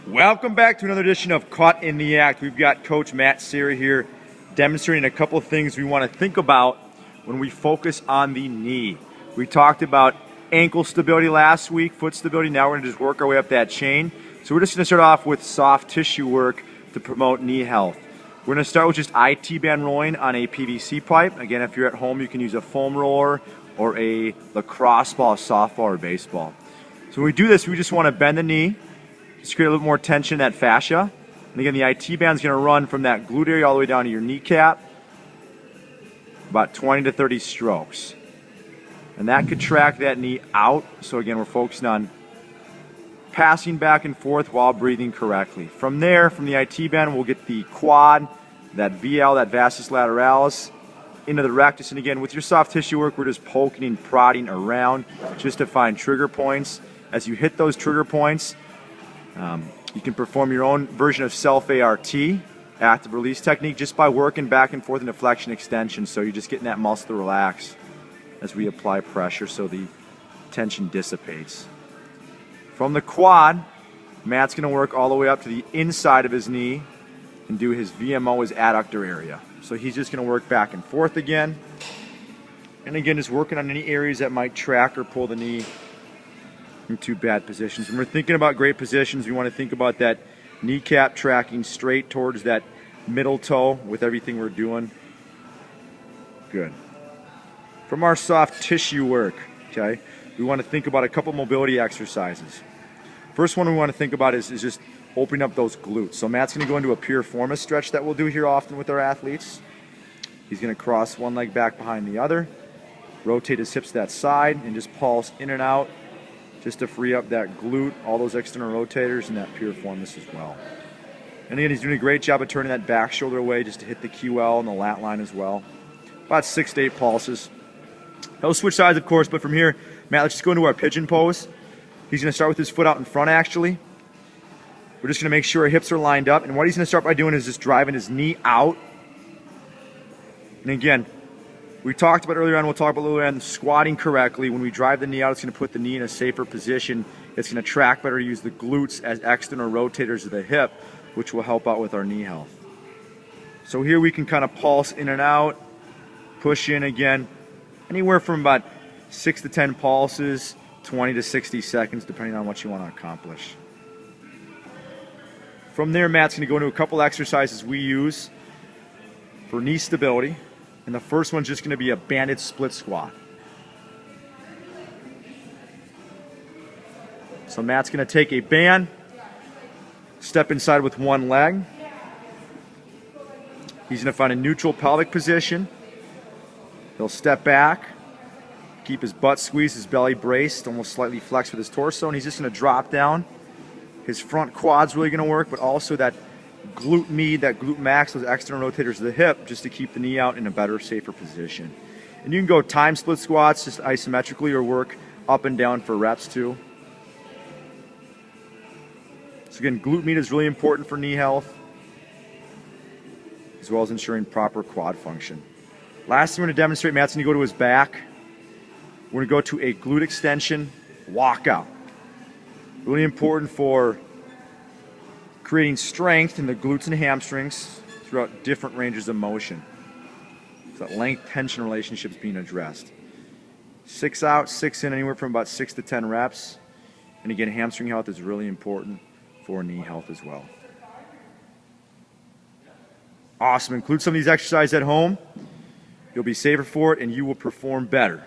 Welcome back to another edition of Caught in the Act. We've got Coach Matt Siri here demonstrating a couple of things we want to think about when we focus on the knee. We talked about ankle stability last week, foot stability. Now we're going to just work our way up that chain. So we're just going to start off with soft tissue work to promote knee health. We're going to start with just IT band rolling on a PVC pipe. Again, if you're at home, you can use a foam roller or a lacrosse ball, softball, or baseball. So when we do this, we just want to bend the knee, just create a little more tension in that fascia. And again, the IT band is going to run from that glute area all the way down to your kneecap, about 20 to 30 strokes. And that could track that knee out. So again, we're focusing on passing back and forth while breathing correctly. From there, from the IT band, we'll get the quad, that VL, that vastus lateralis, into the rectus. And again, with your soft tissue work, we're just poking and prodding around just to find trigger points. As you hit those trigger points, you can perform your own version of self-ART, active release technique, just by working back and forth in a flexion extension. So you're just getting that muscle to relax as we apply pressure so the tension dissipates. From the quad, Matt's going to work all the way up to the inside of his knee and do his VMO, his adductor area. So he's just going to work back and forth again. And again, just working on any areas that might track or pull the knee into bad positions. When we're thinking about great positions, we want to think about that kneecap tracking straight towards that middle toe with everything we're doing. Good. From our soft tissue work, okay, we want to think about a couple mobility exercises. First one we want to think about is just opening up those glutes. So Matt's going to go into a piriformis stretch that we'll do here often with our athletes. He's going to cross one leg back behind the other, rotate his hips to that side, and just pulse in and out just to free up that glute, all those external rotators, and that piriformis as well. And again, he's doing a great job of turning that back shoulder away just to hit the QL and the lat line as well. About 6 to 8 pulses. He'll switch sides, of course, but from here, Matt, let's just go into our pigeon pose. He's going to start with his foot out in front, actually. We're just going to make sure our hips are lined up. And what he's going to start by doing is just driving his knee out. And again, we talked about earlier on, we'll talk about a little bit on squatting correctly. When we drive the knee out, it's going to put the knee in a safer position. It's going to track better, use the glutes as external rotators of the hip, which will help out with our knee health. So here we can kind of pulse in and out, push in again, anywhere from about 6 to 10 pulses, 20 to 60 seconds, depending on what you want to accomplish. From there, Matt's going to go into a couple exercises we use for knee stability. And the first one's just going to be a banded split squat. So Matt's going to take a band, step inside with one leg. He's going to find a neutral pelvic position. He'll step back, keep his butt squeezed, his belly braced, almost slightly flexed with his torso, and he's just going to drop down. His front quad's really going to work, but also that glute med, that glute max, those external rotators of the hip, just to keep the knee out in a better, safer position. And you can go time split squats just isometrically or work up and down for reps too. So again, glute med is really important for knee health, as well as ensuring proper quad function. Last thing we're going to demonstrate, Matt's going to go to his back. We're going to go to a glute extension walkout. Really important for creating strength in the glutes and hamstrings throughout different ranges of motion. So that length-tension relationship is being addressed. 6 out, 6 in, anywhere from about 6 to 10 reps. And again, hamstring health is really important for knee health as well. Awesome. Include some of these exercises at home. You'll be safer for it, and you will perform better.